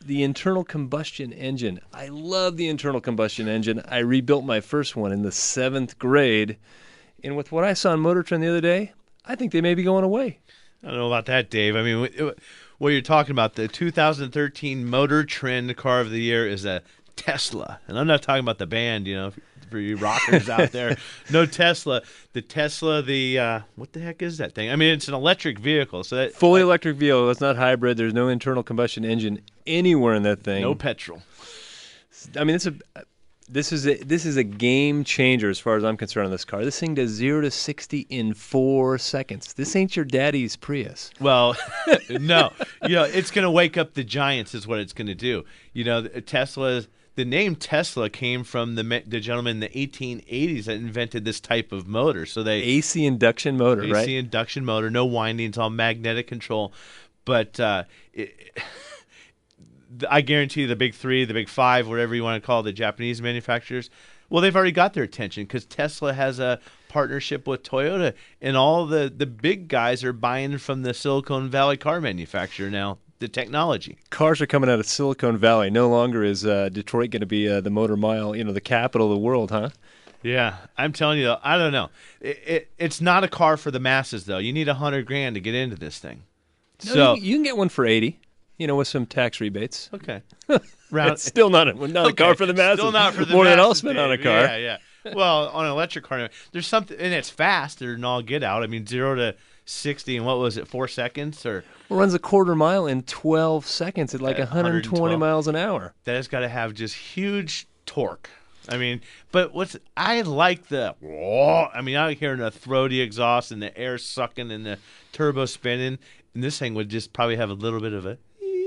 The internal combustion engine. I love the internal combustion engine. I rebuilt my first one in the 7th grade. And with what I saw on Motor Trend the other day, I think they may be going away. I don't know about that, Dave. I mean, what you're talking about, the 2013 Motor Trend Car of the Year is a Tesla. And I'm not talking about the band, for you rockers out there. No Tesla. The Tesla, what the heck is that thing? I mean, it's an electric vehicle. So that Fully electric vehicle. It's not hybrid. There's no internal combustion engine anywhere in that thing. No petrol. I mean, this is a game changer as far as I'm concerned on this car. This thing does 0 to 60 in 4 seconds. This ain't your daddy's Prius. Well, no. It's going to wake up the giants is what it's going to do. The name Tesla came from the gentleman in the 1880s that invented this type of motor. So AC induction motor, right? AC induction motor, no windings, all magnetic control. But I guarantee the big three, the big five, whatever you want to call the Japanese manufacturers, well, they've already got their attention because Tesla has a partnership with Toyota, and all the big guys are buying from the Silicon Valley car manufacturer now. The technology. Cars are coming out of Silicon Valley. No longer is Detroit going to be the Motor Mile, the capital of the world, huh? Yeah, I'm telling you, I don't know. It's not a car for the masses, though. You need $100,000 to get into this thing. No, so you can get one for $80,000, with some tax rebates. Okay. It's still not a car for the masses. Still not for the More masses, than I'll spend Dave. on a car. Yeah. Well, on an electric car, there's something, and it's faster than all get out. I mean, 0 to 60 in, what was it, 4 seconds? Or runs a quarter mile in 12 seconds at like 120 miles an hour. That has got to have just huge torque. I mean, but I like out hearing the throaty exhaust and the air sucking and the turbo spinning, and this thing would just probably have a little bit of a...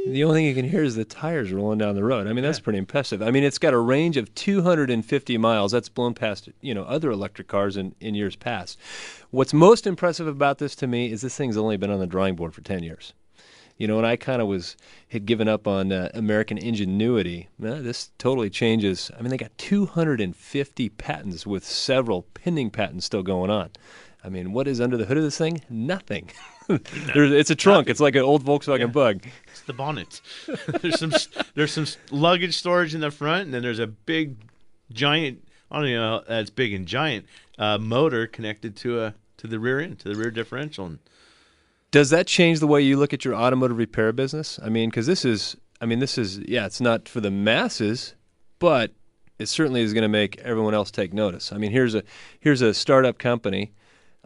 The only thing you can hear is the tires rolling down the road. I mean, that's pretty impressive. I mean, it's got a range of 250 miles. That's blown past, other electric cars in years past. What's most impressive about this to me is this thing's only been on the drawing board for 10 years. And I kind of had given up on American ingenuity. This totally changes. I mean, they got 250 patents with several pending patents still going on. I mean, what is under the hood of this thing? Nothing. It's a trunk. Nothing. It's like an old Volkswagen Bug. It's the bonnet. There's some luggage storage in the front, and then there's a big, giant. I don't know that's big and giant motor connected to the rear end, to the rear differential. Does that change the way you look at your automotive repair business? I mean, because this is it's not for the masses, but it certainly is going to make everyone else take notice. I mean, here's a startup company.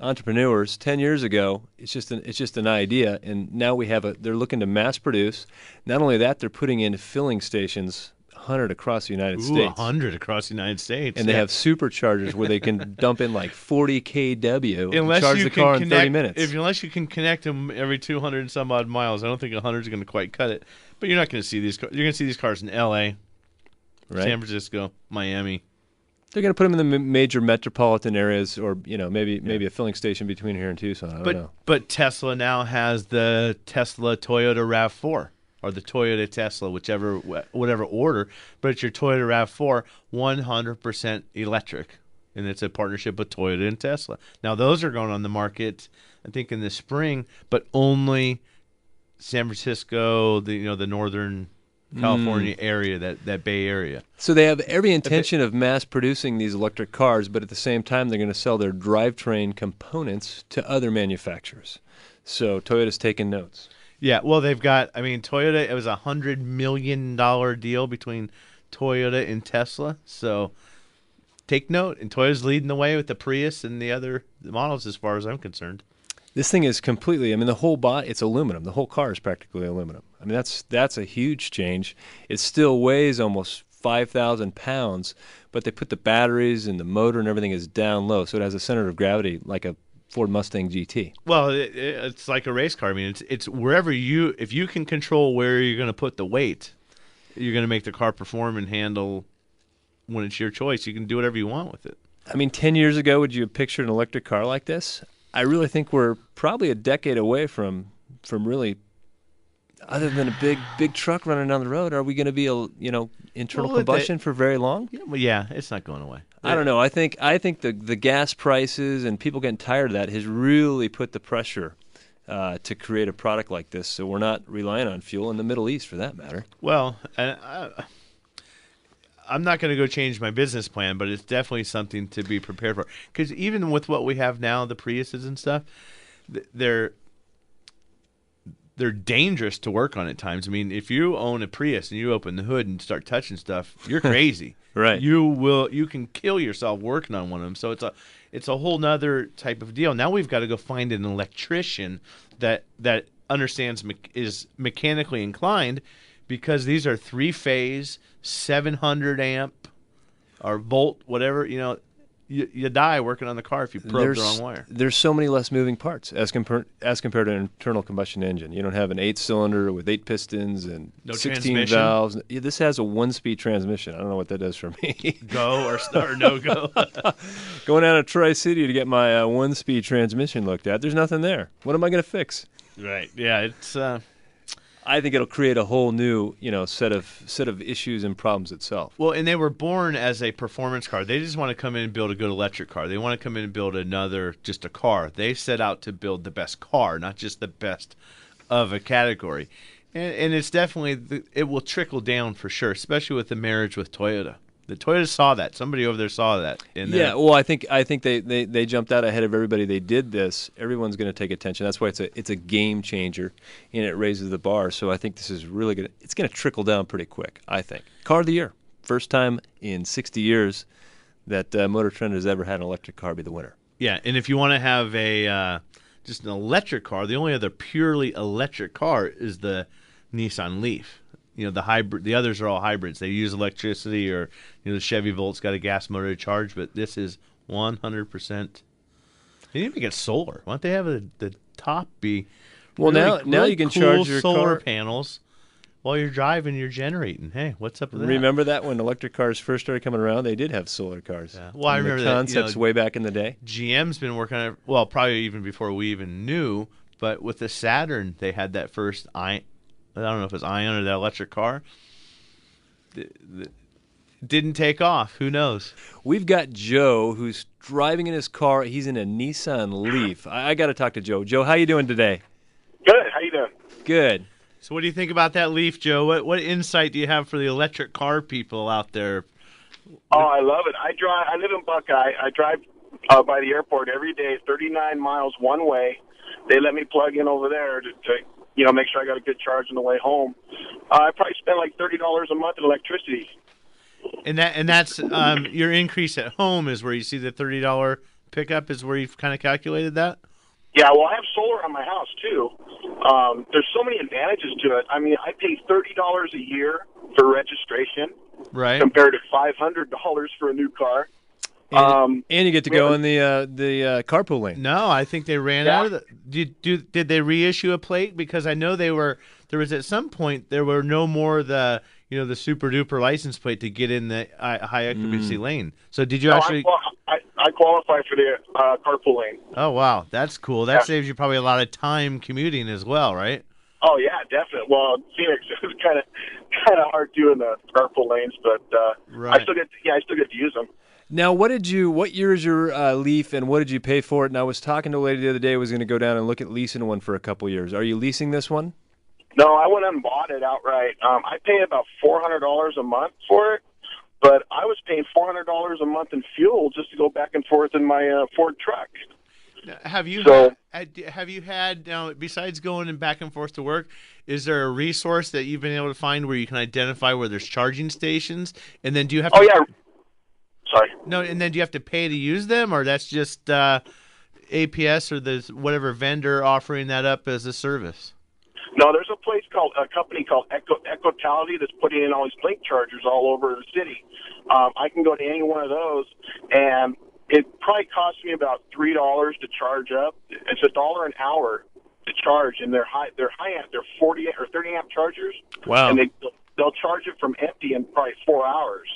Entrepreneurs 10 years ago, it's just an idea, and now they're looking to mass produce. Not only that, they're putting in filling stations 100 across the United States. 100 across the United States. And they have superchargers where they can dump in like 40 kW and charge the car in 30 minutes. Unless you can connect them every 200 and some odd miles, I don't think 100 is going to quite cut it. But you're not going to see these cars. You're going to see these cars in L.A., right? San Francisco, Miami. They're going to put them in the major metropolitan areas, or maybe a filling station between here and Tucson. I don't know. But Tesla now has the Tesla Toyota RAV4, or the Toyota Tesla, whatever order. But it's your Toyota RAV4, 100% electric, and it's a partnership with Toyota and Tesla. Now those are going on the market, I think, in the spring, but only San Francisco, the northern California area, that Bay Area. So they have every intention of mass producing these electric cars, but at the same time they're going to sell their drivetrain components to other manufacturers. So Toyota's taking notes. Yeah, well, they've got, Toyota, it was a $100 million deal between Toyota and Tesla. So take note. And Toyota's leading the way with the Prius and the other models as far as I'm concerned. This thing is completely, the whole body, it's aluminum. The whole car is practically aluminum. That's a huge change. It still weighs almost 5,000 pounds, but they put the batteries and the motor and everything is down low, so it has a center of gravity like a Ford Mustang GT. Well, it's like a race car. It's wherever if you can control where you're going to put the weight, you're going to make the car perform and handle when it's your choice. You can do whatever you want with it. 10 years ago, would you have pictured an electric car like this? I really think we're probably a decade away from really, other than a big truck running down the road. Are we going to be internal combustion for very long? Yeah, it's not going away. I don't know. I think the gas prices and people getting tired of that has really put the pressure to create a product like this, so we're not relying on fuel in the Middle East, for that matter. Well, I'm not going to go change my business plan, but it's definitely something to be prepared for. Because even with what we have now, the Priuses and stuff, they're dangerous to work on at times. I mean, if you own a Prius and you open the hood and start touching stuff, you're crazy. Right. You can kill yourself working on one of them. So it's a whole nother type of deal. Now we've got to go find an electrician that understands is mechanically inclined, because these are 3-phase, 700 amp or volt, whatever, you die working on the car if you probe the wrong wire. There's so many less moving parts as compared to an internal combustion engine. You don't have an 8-cylinder with 8 pistons and 16 valves. This has a 1-speed transmission. I don't know what that does for me. Go or no go. Going down to Tri-City to get my 1-speed transmission looked at, there's nothing there. What am I going to fix? Right. Yeah, it's I think it'll create a whole new, set of issues and problems itself. Well, and they were born as a performance car. They just want to come in and build a good electric car. They want to come in and build just a car. They set out to build the best car, not just the best of a category. And it's definitely, it will trickle down for sure, especially with the marriage with Toyota. The Toyota saw that. Somebody over there saw that. Yeah, well, I think they jumped out ahead of everybody. They did this. Everyone's going to take attention. That's why it's a game changer, and it raises the bar. So I think this is really going to trickle down pretty quick, I think. Car of the year. First time in 60 years that Motor Trend has ever had an electric car be the winner. Yeah, and if you want to have just an electric car, the only other purely electric car is the Nissan Leaf. The hybrid. The others are all hybrids. They use electricity, or the Chevy Volt's got a gas motor to charge. But this is 100%. They even get solar. Why don't they have the top be? Well, now you can cool charge your solar car panels while you're driving. You're generating. Hey, what's up with that? Remember that when electric cars first started coming around, they did have solar cars. Yeah. Well, I remember the concepts way back in the day. GM's been working on it. Well, probably even before we even knew. But with the Saturn, they had that first I don't know if it's Ion or that electric car. Didn't take off. Who knows? We've got Joe, who's driving in his car. He's in a Nissan Leaf. I got to talk to Joe. Joe, how you doing today? Good. How you doing? Good. So what do you think about that Leaf, Joe? What insight do you have for the electric car people out there? Oh, I love it. I live in Buckeye. I drive by the airport every day, 39 miles one way. They let me plug in over there to make sure I got a good charge on the way home. I probably spend like $30 a month in electricity. And that's your increase at home is where you see the $30 pickup is where you've kind of calculated that? Yeah, well, I have solar on my house too. There's so many advantages to it. I mean, I pay $30 a year for registration, right? Compared to $500 for a new car. And you get to go in the carpool lane. No, I think they ran out of the. Did they reissue a plate? Because I know there was at some point there were no more the super duper license plate to get in the high occupancy lane. So did you actually? I qualify for the carpool lane. Oh wow, that's cool. That saves you probably a lot of time commuting as well, right? Oh yeah, definitely. Well, Phoenix is kind of hard doing the carpool lanes, but right. I still get to use them. Now, what year is your Leaf, and what did you pay for it? And I was talking to a lady the other day who was going to go down and look at leasing one for a couple years. Are you leasing this one? No, I went and bought it outright. I pay about $400 a month for it, but I was paying $400 a month in fuel just to go back and forth in my Ford truck. Have you had now, besides going and back and forth to work, is there a resource that you've been able to find where you can identify where there's charging stations? And then do you have to... Oh, yeah. Sorry. No, and then do you have to pay to use them, or that's just APS or the whatever vendor offering that up as a service? No, there's a company called Ecotality that's putting in all these Blink chargers all over the city. I can go to any one of those, and it probably costs me about $3 to charge up. It's $1 an hour to charge, and they're high amp. They're 40 or 30 amp chargers. Wow. And they'll charge it from empty in probably 4 hours.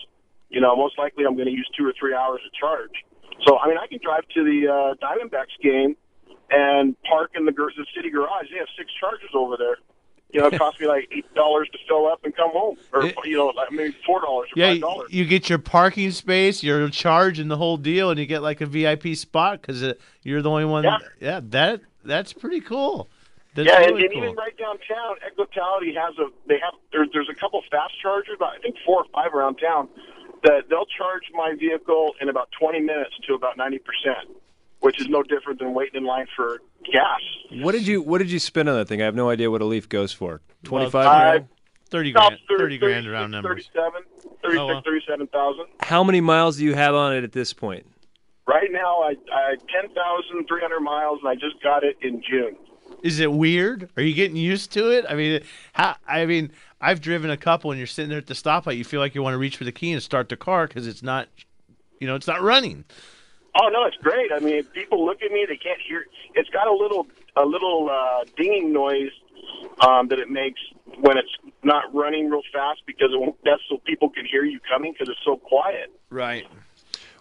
Most likely I'm going to use 2 or 3 hours to charge. So, I mean, I can drive to the Diamondbacks game and park in the city garage. They have 6 chargers over there. It cost me like $8 to fill up and come home, or maybe $4 or $5. You get your parking space, your charge, and the whole deal, and you get like a VIP spot because you're the only one. Yeah, that's pretty cool. That's yeah, really and cool. even right downtown, Equitality there's a couple fast chargers, I think 4 or 5 around town, that they'll charge my vehicle in about 20 minutes to about 90%, which is no different than waiting in line for gas. What did you spend on that thing? I have no idea what a Leaf goes for. 25 Well, grand? 30 About grand, 30 grand around numbers. 37,000. How many miles do you have on it at this point? Right now, I 10,300 miles, and I just got it in June. Is it weird? Are you getting used to it? I mean, I've driven a couple, and you're sitting there at the stoplight. You feel like you want to reach for the key and start the car because it's not, it's not running. Oh no, it's great. I mean, if people look at me, they can't hear. It's got a little dinging noise that it makes when it's not running real fast because that's so people can hear you coming because it's so quiet. Right.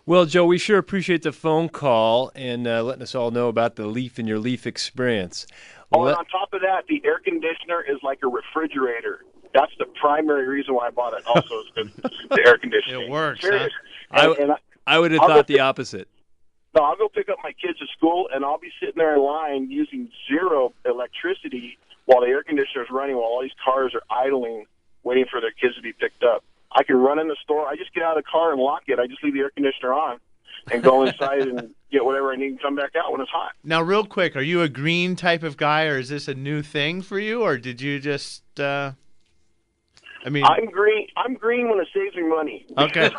Well, Joe, we sure appreciate the phone call and letting us all know about the Leaf and your Leaf experience. Oh, and on top of that, the air conditioner is like a refrigerator. That's the primary reason why I bought it. Also, is the air conditioning. It works. Serious. Huh? I would have thought the opposite. No, I'll go pick up my kids at school, and I'll be sitting there in line using zero electricity while the air conditioner is running, while all these cars are idling, waiting for their kids to be picked up. I can run in the store. I just get out of the car and lock it. I just leave the air conditioner on and go inside and get whatever I need and come back out when it's hot. Now, real quick, are you a green type of guy, or is this a new thing for you, or did you just? I'm green. I'm green when it saves me money. Okay.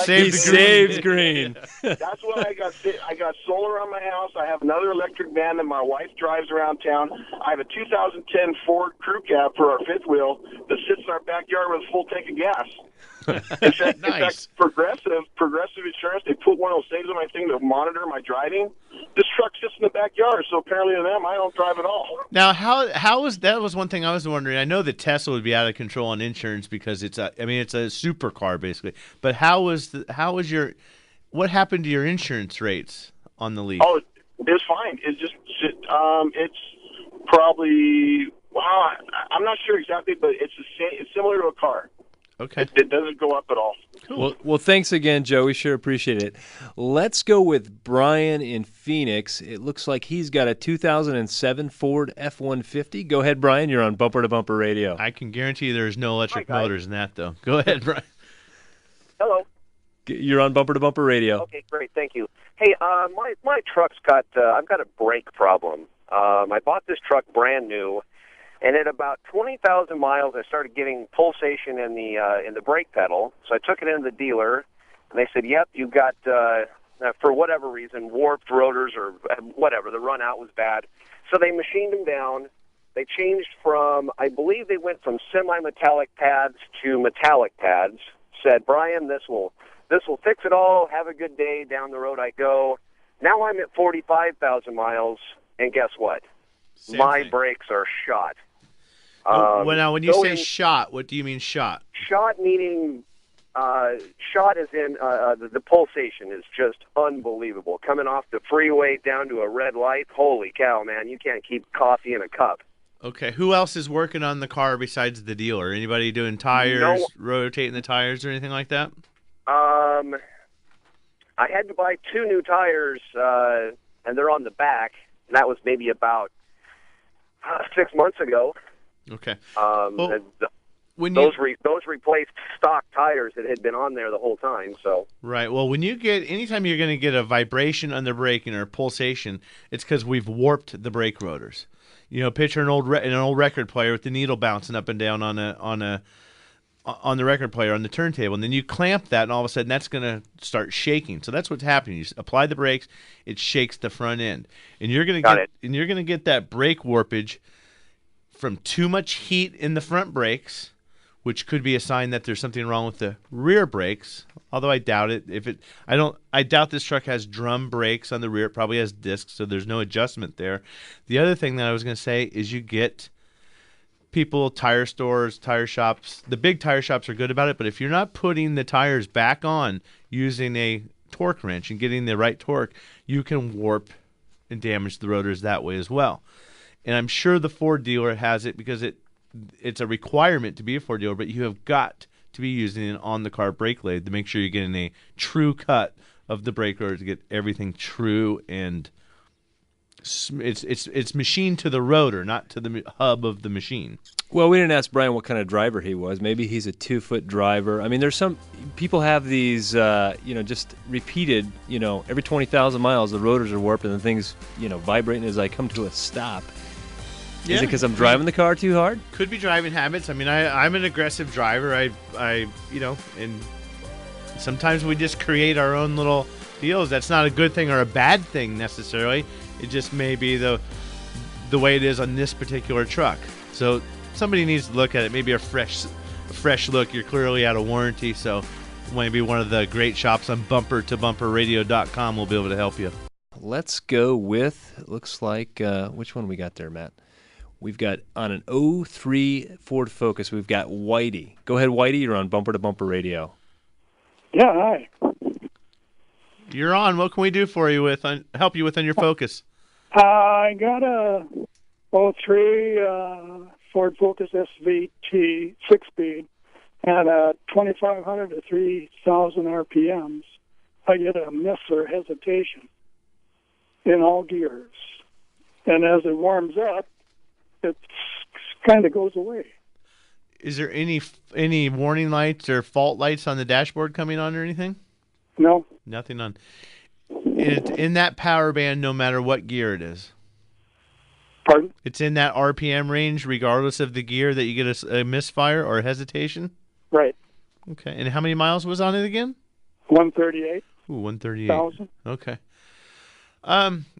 He saves green. That's what I got. I got solar on my house. I have another electric van that my wife drives around town. I have a 2010 Ford Crew Cab for our fifth wheel that sits in our backyard with a full tank of gas. In fact, Progressive Insurance, they put one of those things on my thing to monitor my driving. This truck sits in the backyard, so apparently to them, I don't drive at all. Now, how was that? Was one thing I was wondering. I know that Tesla would be out of control on insurance because it's a supercar basically. But what happened to your insurance rates on the Leaf? Oh, it's fine. It's just it's probably I'm not sure exactly, but it's the same. It's similar to a car. Okay. It doesn't go up at all. Cool. Well, thanks again, Joe. We sure appreciate it. Let's go with Brian in Phoenix. It looks like he's got a 2007 Ford F150. Go ahead, Brian. You're on Bumper to Bumper Radio. I can guarantee there's no electric motors in that, though. Go ahead, Brian. Hello. You're on Bumper to Bumper Radio. Okay, great. Thank you. Hey, my truck's got I've got a brake problem. I bought this truck brand new. And at about 20,000 miles, I started getting pulsation in the brake pedal. So I took it into the dealer, and they said, "Yep, you've got for whatever reason warped rotors or whatever. The run out was bad." So they machined them down. They changed from, I believe, they went from semi-metallic pads to metallic pads. Said, "Brian, this will fix it all. Have a good day." Down the road I go. Now I'm at 45,000 miles, and guess what? My brakes are shot. Now, when you say shot, what do you mean shot? Shot meaning, shot as in the pulsation is just unbelievable. Coming off the freeway down to a red light, holy cow, man, you can't keep coffee in a cup. Okay, who else is working on the car besides the dealer? Anybody doing tires, rotating the tires or anything like that? I had to buy 2 new tires, and they're on the back, and that was maybe about 6 months ago. Okay. Those replaced stock tires that had been on there the whole time. So right. Well, anytime you're going to get a vibration on the braking or a pulsation, it's because we've warped the brake rotors. Picture an old record player with the needle bouncing up and down on the record player on the turntable, and then you clamp that, and all of a sudden that's going to start shaking. So that's what's happening. You apply the brakes, it shakes the front end, and you're going to get that brake warpage from too much heat in the front brakes, which could be a sign that there's something wrong with the rear brakes. Although I doubt it. I doubt this truck has drum brakes on the rear. It probably has discs, so there's no adjustment there. The other thing that I was going to say is you get people, tire stores, tire shops. The big tire shops are good about it, but if you're not putting the tires back on using a torque wrench and getting the right torque, you can warp and damage the rotors that way as well. And I'm sure the Ford dealer has it because it's a requirement to be a Ford dealer, but you have got to be using an on-the-car brake lathe to make sure you're getting a true cut of the brake rotor to get everything true and it's machined to the rotor, not to the hub of the machine. Well, we didn't ask Brian what kind of driver he was. Maybe he's a 2-foot driver. I mean, there's some people have these, just repeated, every 20,000 miles the rotors are warped and the thing's, vibrating as I come to a stop. Yeah. Is it because I'm driving the car too hard? Could be driving habits. I mean, I'm an aggressive driver. And sometimes we just create our own little deals. That's not a good thing or a bad thing necessarily. It just may be the way it is on this particular truck. So somebody needs to look at it. Maybe a fresh look. You're clearly out of warranty, so maybe one of the great shops on bumpertobumperradio.com will be able to help you. Let's go with, looks like, which one we got there, Matt? We've got on an 03 Ford Focus, we've got Whitey. Go ahead, Whitey. You're on Bumper to Bumper Radio. Yeah, hi. You're on. What can we do for you help you with on your Focus? I got a 03 Ford Focus SVT 6-speed and 2,500 to 3,000 RPMs. I get a miss or hesitation in all gears. And as it warms up, it kind of goes away. Is there any warning lights or fault lights on the dashboard coming on or anything? No. Nothing on. It's in that power band no matter what gear it is. Pardon? It's in that RPM range regardless of the gear that you get a misfire or a hesitation? Right. Okay. And how many miles was on it again? 138. Ooh, 138. 1,000. Okay.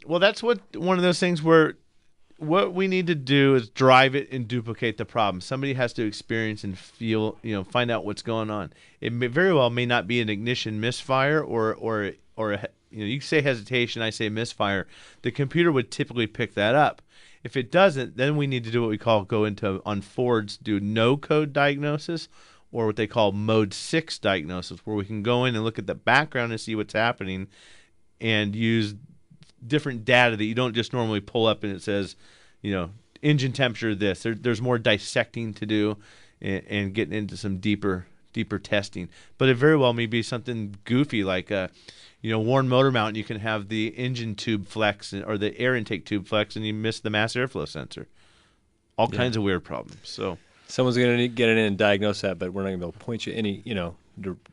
Well, that's one of those things where what we need to do is drive it and duplicate the problem. Somebody has to experience and feel, find out what's going on. It very well may not be an ignition misfire or you say hesitation, I say misfire. The computer would typically pick that up. If it doesn't, then we need to do what we call on Fords, do no code diagnosis or what they call mode 6 diagnosis, where we can go in and look at the background and see what's happening and use different data that you don't just normally pull up and it says, engine temperature this. There's more dissecting to do and getting into some deeper testing. But it very well may be something goofy like worn motor mount. You can have the engine tube flex or the air intake tube flex and you miss the mass airflow sensor. All kinds of weird problems. So someone's going to get in and diagnose that, but we're not going to be able to point you any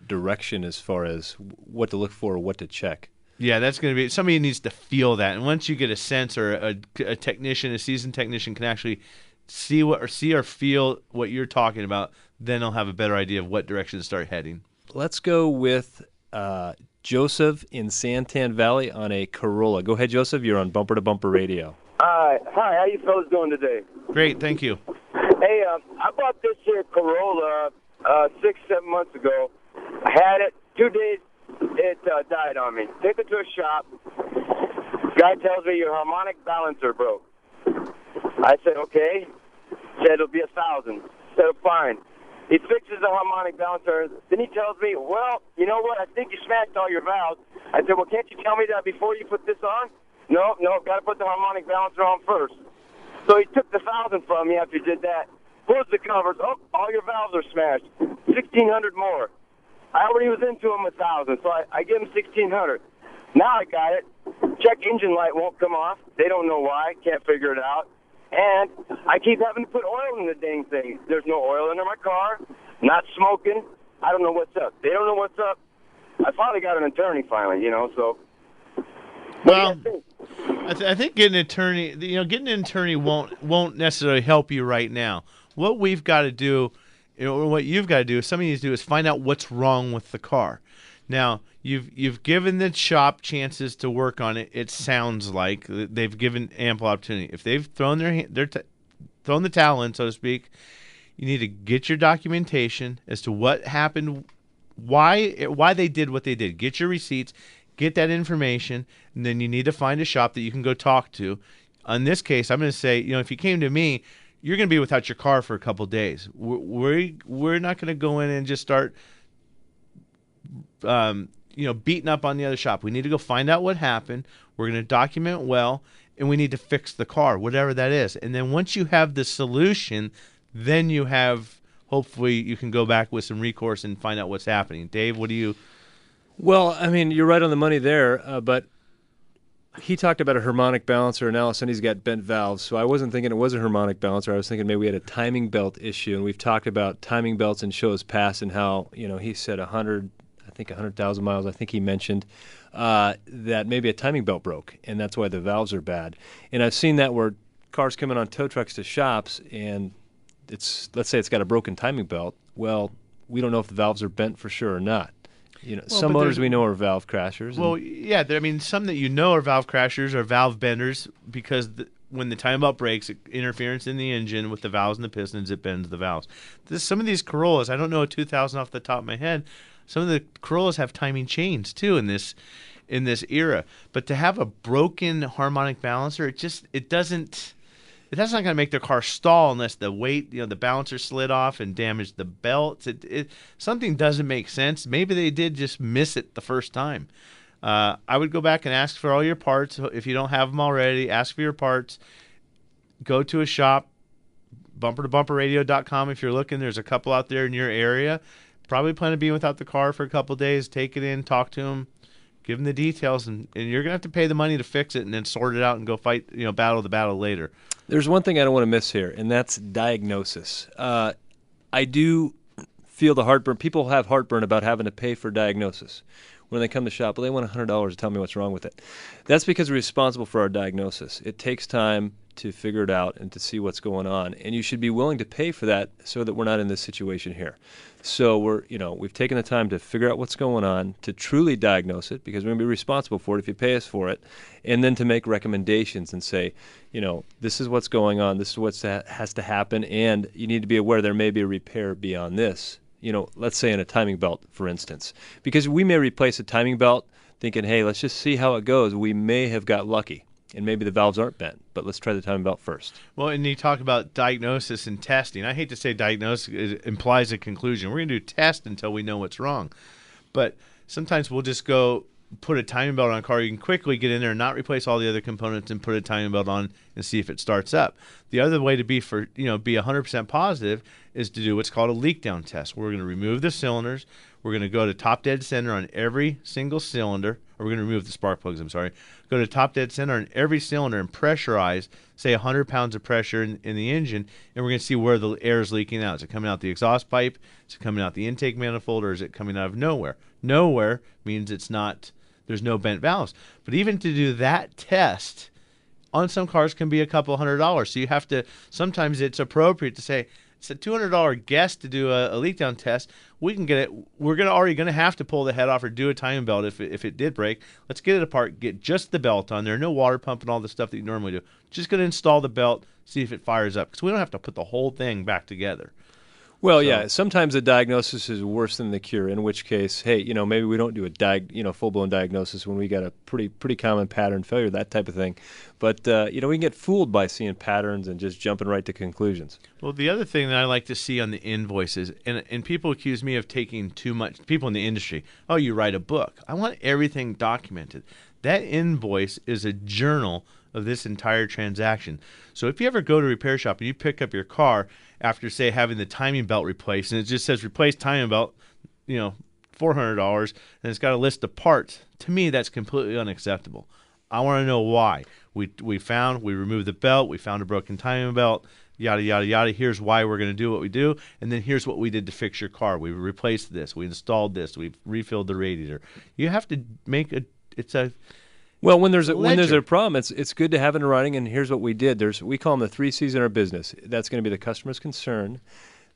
direction as far as what to look for or what to check. Yeah, that's going to be somebody needs to feel that, and once you get a sense or a technician, a seasoned technician, can actually see or feel what you're talking about, then they'll have a better idea of what direction to start heading. Let's go with Joseph in Santan Valley on a Corolla. Go ahead, Joseph. You're on Bumper to Bumper Radio. Hi, how you fellas doing today? Great, thank you. Hey, I bought this here Corolla 6-7 months ago. I had it 2 days. It died on me. Take it to a shop. Guy tells me your harmonic balancer broke. I said, okay. Said it'll be 1,000. Said, fine. He fixes the harmonic balancer. Then he tells me, well, you know what? I think you smashed all your valves. I said, well, can't you tell me that before you put this on? No, got to put the harmonic balancer on first. So he took the 1,000 from me after he did that. Pulls the covers. Oh, all your valves are smashed. 1,600 more. I already was into him 1,000, so I give him 1,600. Now I got it. Check engine light won't come off. They don't know why. Can't figure it out. And I keep having to put oil in the dang thing. There's no oil under my car. Not smoking. I don't know what's up. They don't know what's up. I finally got an attorney so. Well, I think getting an attorney won't necessarily help you right now. What we've got to do, what you've got to do, somebody needs to do is find out what's wrong with the car. Now, you've given the shop chances to work on it. It sounds like they've given ample opportunity. If they've thrown thrown the towel in, so to speak, you need to get your documentation as to what happened, why they did what they did. Get your receipts, get that information, and then you need to find a shop that you can go talk to. In this case, I'm going to say, if you came to me, you're going to be without your car for a couple days. We're not going to go in and just start beating up on the other shop. We need to go find out what happened. We're going to document well, and we need to fix the car, whatever that is. And then once you have the solution, then hopefully you can go back with some recourse and find out what's happening. Dave, what do you... Well, I mean, you're right on the money there, but He talked about a harmonic balancer, and all of a sudden he's got bent valves. So I wasn't thinking it was a harmonic balancer. I was thinking maybe we had a timing belt issue, and we've talked about timing belts in shows past and how, he said 100,000 miles, I think he mentioned, that maybe a timing belt broke, and that's why the valves are bad. And I've seen that where cars come in on tow trucks to shops, and let's say it's got a broken timing belt. Well, we don't know if the valves are bent for sure or not. Some motors we know are valve crashers. Well, yeah, some that are valve crashers or valve benders because when the timing belt breaks, interference in the engine with the valves and the pistons, it bends the valves. Some of these Corollas, I don't know a 2000 off the top of my head. Some of the Corollas have timing chains too in this era. But to have a broken harmonic balancer, that's not going to make their car stall unless the weight, the balancer slid off and damaged the belts. Something doesn't make sense. Maybe they did just miss it the first time. I would go back and ask for all your parts. If you don't have them already, ask for your parts. Go to a shop, bumper-to-bumperradio.com. If you're looking, there's a couple out there in your area. Probably plan on being without the car for a couple of days. Take it in, talk to them, give them the details, and you're going to have to pay the money to fix it and then sort it out and go fight, battle the battle later. There's one thing I don't want to miss here, and that's diagnosis. I do feel the heartburn. People have heartburn about having to pay for diagnosis. When they come to shop, well, they want $100 to tell me what's wrong with it. That's because we're responsible for our diagnosis. It takes time to figure it out and to see what's going on, and you should be willing to pay for that so that we're not in this situation here. So we've taken the time to figure out what's going on, to truly diagnose it, because we're going to be responsible for it if you pay us for it, and then to make recommendations and say, this is what's going on, this is what has to happen, and you need to be aware there may be a repair beyond this. Let's say in a timing belt, for instance, because we may replace a timing belt thinking, hey, let's just see how it goes. We may have got lucky, and maybe the valves aren't bent, but let's try the timing belt first. Well, and you talk about diagnosis and testing. I hate to say diagnosis, it implies a conclusion. We're going to do test until we know what's wrong. But sometimes we'll just go put a timing belt on a car. You can quickly get in there and not replace all the other components and put a timing belt on and see if it starts up. The other way to be 100% positive is to do what's called a leak down test. We're going to remove the cylinders. We're going to go to top dead center on every single cylinder. Or we're going to remove the spark plugs, Go to top dead center on every cylinder and pressurize, say 100 pounds of pressure in the engine, and we're going to see where the air is leaking out. Is it coming out the exhaust pipe? Is it coming out the intake manifold? Or is it coming out of nowhere? Nowhere means there's no bent valves. But even to do that test on some cars can be a couple $100. So you have to, sometimes it's appropriate to say, it's a $200 guess to do a leak down test. We can get it. We're already going to have to pull the head off or do a timing belt if it did break. Let's get it apart. Get just the belt on there. No water pump and all the stuff that you normally do. Just going to install the belt. See if it fires up because we don't have to put the whole thing back together. Well, yeah. Sometimes the diagnosis is worse than the cure. In which case, hey, maybe we don't do a full-blown diagnosis when we got a pretty common pattern failure, that type of thing. But we can get fooled by seeing patterns and just jumping right to conclusions. Well, the other thing that I like to see on the invoices, and people accuse me of taking too much. People in the industry, oh, you write a book. I want everything documented. That invoice is a journal of this entire transaction. So if you ever go to a repair shop and you pick up your car after, say, having the timing belt replaced, and it just says replace timing belt, $400, and it's got a list of parts, to me that's completely unacceptable. I want to know why. We removed the belt, we found a broken timing belt, yada, yada, yada. Here's why we're going to do what we do, and then here's what we did to fix your car. We replaced this, we installed this, we refilled the radiator. You have to make Well, when there's a problem, it's good to have it in writing. And here's what we did. We call them the 3 C's in our business. That's going to be the customer's concern.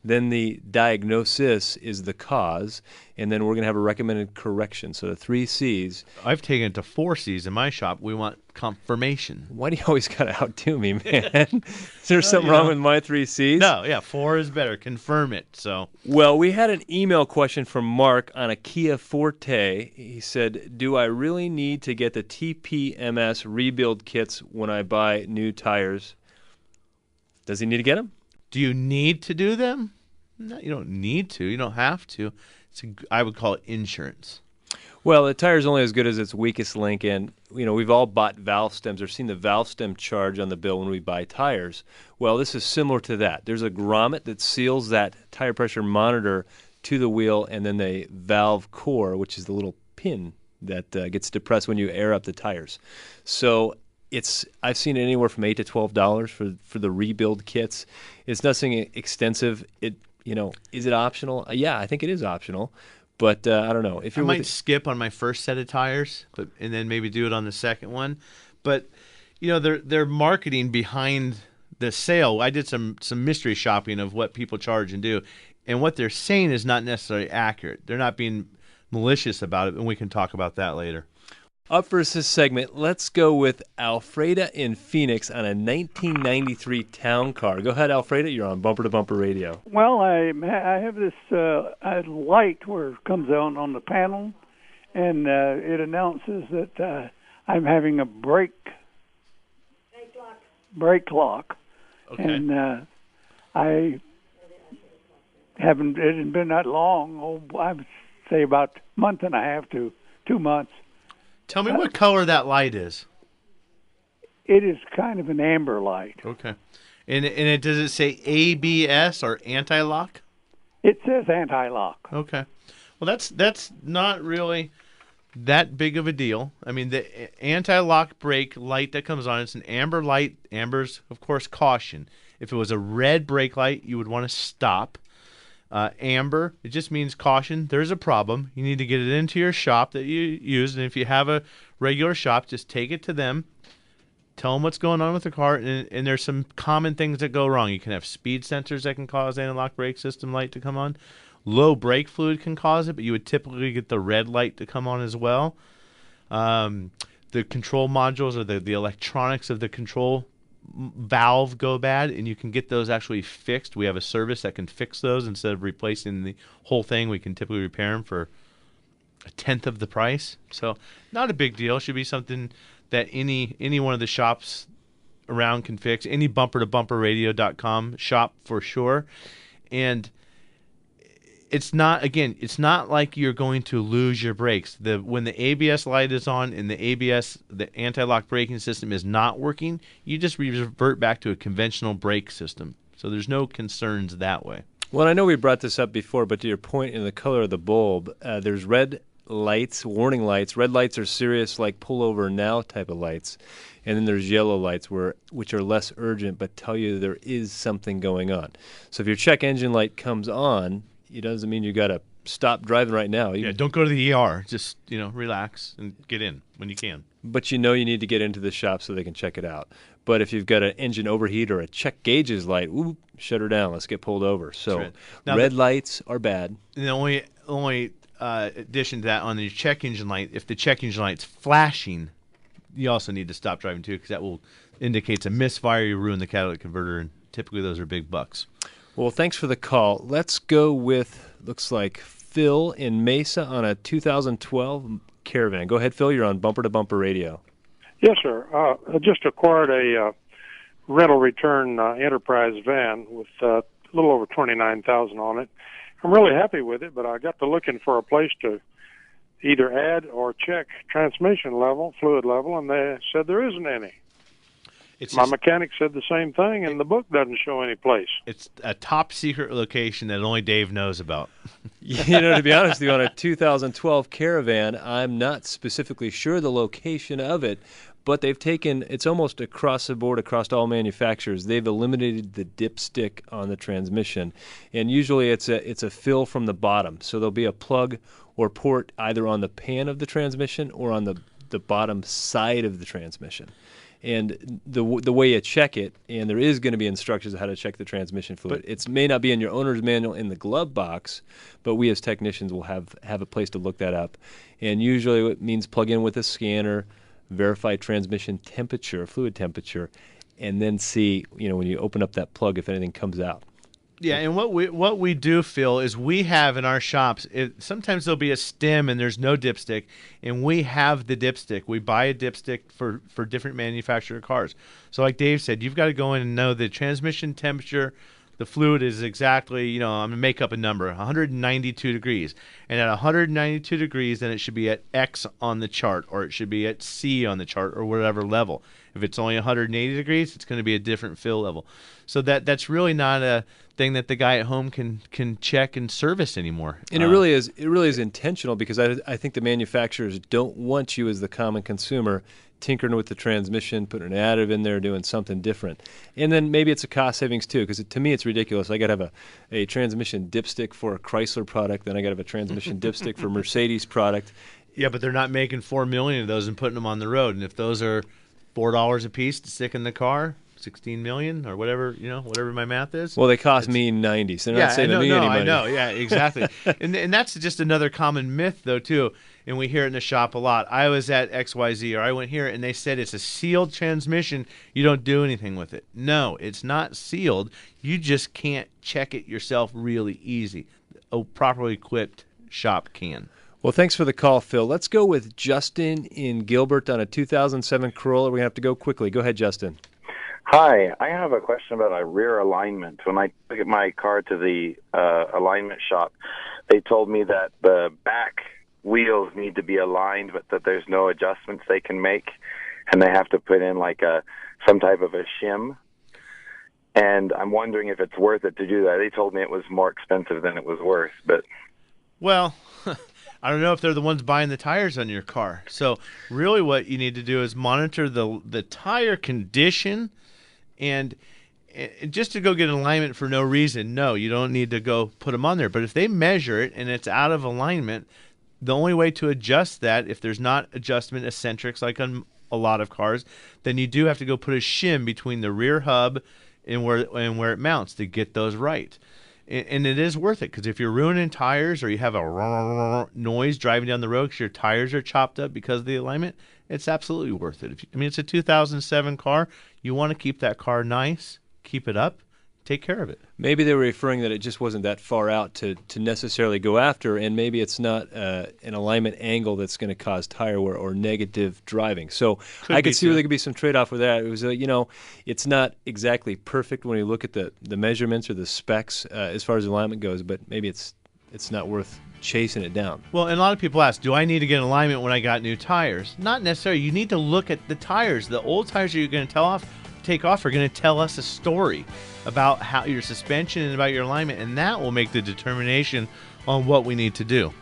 Then the diagnosis is the cause, and then we're going to have a recommended correction. So the 3 C's. I've taken it to 4 C's in my shop. We want confirmation. Why do you always got to outdo me, man? Is there something wrong with my 3 C's? No, yeah, 4 is better. Confirm it. So. Well, we had an email question from Mark on a Kia Forte. He said, do I really need to get the TPMS rebuild kits when I buy new tires? Does he need to get them? Do you need to do them? No, you don't need to. You don't have to. I would call it insurance. Well, the tire's only as good as its weakest link, and we've all bought valve stems or seen the valve stem charge on the bill when we buy tires. Well, this is similar to that. There's a grommet that seals that tire pressure monitor to the wheel, and then the valve core, which is the little pin that gets depressed when you air up the tires. So I've seen it anywhere from $8 to $12 for the rebuild kits. It's nothing extensive. Is it optional? Yeah, I think it is optional. But I don't know. I might skip on my first set of tires, and then maybe do it on the second one. But they're marketing behind the sale. I did some mystery shopping of what people charge and do, and what they're saying is not necessarily accurate. They're not being malicious about it, and we can talk about that later. Up first this segment, let's go with Alfreda in Phoenix on a 1993 town car. Go ahead, Alfreda. You're on Bumper to Bumper Radio. Well, I have this light where it comes on the panel, and it announces that I'm having a brake lock. Okay. And I haven't. It hasn't been that long. I would say about a month and a half to 2 months. Tell me what color that light is. It is kind of an amber light. Okay. And does it say ABS or anti-lock? It says anti-lock. Okay. Well, that's not really that big of a deal. I mean, the anti-lock brake light that comes on, it's an amber light. Amber's, of course, caution. If it was a red brake light, you would want to stop. Amber, it just means caution. There's a problem. You need to get it into your shop that you use, and if you have a regular shop, just take it to them. Tell them what's going on with the car, and there's some common things that go wrong. You can have speed sensors that can cause anti-lock brake system light to come on. Low brake fluid can cause it, but you would typically get the red light to come on as well. The control modules or the electronics of the control valve go bad, and you can get those actually fixed. We have a service that can fix those. Instead of replacing the whole thing, we can typically repair them for a tenth of the price. So not a big deal. Should be something that any one of the shops around can fix. Any bumpertobumperradio.com shop for sure. And it's not like you're going to lose your brakes. When the ABS light is on and the anti-lock braking system is not working, you just revert back to a conventional brake system. So there's no concerns that way. Well, I know we brought this up before, but to your point in the color of the bulb, there's red lights, warning lights. Red lights are serious, like pull over now type of lights. And then there's yellow lights, which are less urgent but tell you there is something going on. So if your check engine light comes on, it doesn't mean you got to stop driving right now. Don't go to the ER. Just, relax and get in when you can. But you need to get into the shop so they can check it out. But if you've got an engine overheat or a check gauges light, shut her down. Let's get pulled over. So right. Now, red lights are bad. The only addition to that, on the check engine light, if the check engine light's flashing, you also need to stop driving too, because that will indicates a misfire. You ruin the catalytic converter, and typically those are big bucks. Well, thanks for the call. Let's go with, looks like, Phil in Mesa on a 2012 Caravan. Go ahead, Phil. You're on Bumper to Bumper Radio. Yes, sir. I just acquired a rental return Enterprise van with a little over $29,000 on it. I'm really happy with it, but I got to looking for a place to either add or check transmission level, fluid level, and they said there isn't any. My mechanic said the same thing, and the book doesn't show any place. It's a top secret location that only Dave knows about. To be honest with you, on a 2012 Caravan, I'm not specifically sure the location of it, but they've taken, it's almost across the board, across all manufacturers. They've eliminated the dipstick on the transmission, and usually it's a fill from the bottom. So there'll be a plug or port either on the pan of the transmission or on the bottom side of the transmission. And the way you check it, and there is going to be instructions on how to check the transmission fluid. It may not be in your owner's manual in the glove box, but we as technicians will have a place to look that up. And usually it means plug in with a scanner, verify transmission temperature, fluid temperature, and then see, when you open up that plug if anything comes out. Yeah, and what we do, Phil, is we have in our shops, sometimes there'll be a stem and there's no dipstick, and we have the dipstick. We buy a dipstick for different manufacturer cars. So like Dave said, you've got to go in and know the transmission temperature, the fluid is exactly, I'm going to make up a number, 192 degrees. And at 192 degrees, then it should be at X on the chart, or it should be at C on the chart, or whatever level. If it's only 180 degrees, it's going to be a different fill level. So that's really not thing that the guy at home can check and service anymore. And it really is intentional, because I think the manufacturers don't want you as the common consumer tinkering with the transmission, putting an additive in there, doing something different. And then maybe it's a cost savings too, because to me it's ridiculous. I got to have a transmission dipstick for a Chrysler product, then I got to have a transmission dipstick for a Mercedes product. Yeah, but they're not making 4 million of those and putting them on the road. And if those are $4 a piece to stick in the car, 16 million or whatever, whatever my math is. Well, they cost me 90, so they're not saving me any money. I know, yeah, exactly. and that's just another common myth, though, too. And we hear it in the shop a lot. I was at XYZ, or I went here, and they said it's a sealed transmission. You don't do anything with it. No, it's not sealed. You just can't check it yourself really easy. A properly equipped shop can. Well, thanks for the call, Phil. Let's go with Justin in Gilbert on a 2007 Corolla. We're going to have to go quickly. Go ahead, Justin. Hi, I have a question about a rear alignment. When I took my car to the alignment shop, they told me that the back wheels need to be aligned, but that there's no adjustments they can make, and they have to put in like some type of a shim. And I'm wondering if it's worth it to do that. They told me it was more expensive than it was worth, but well, I don't know if they're the ones buying the tires on your car. So really what you need to do is monitor the tire condition. And just to go get an alignment for no reason, no, you don't need to go put them on there. But if they measure it and it's out of alignment, the only way to adjust that, if there's not adjustment eccentrics like on a lot of cars, then you do have to go put a shim between the rear hub and where it mounts to get those right. And it is worth it, because if you're ruining tires or you have a noise driving down the road because your tires are chopped up because of the alignment, it's absolutely worth it. It's a 2007 car. You want to keep that car nice, keep it up, take care of it. Maybe they were referring that it just wasn't that far out to necessarily go after, and maybe it's not an alignment angle that's going to cause tire wear or negative driving. So I could see where there could be some trade-off with that. It was, it's not exactly perfect when you look at the measurements or the specs as far as alignment goes, but maybe it's not worth chasing it down. Well, and a lot of people ask, do I need to get an alignment when I got new tires? Not necessarily. You need to look at the tires. The old tires that you're going to take off are going to tell us a story about how your suspension and about your alignment, and that will make the determination on what we need to do.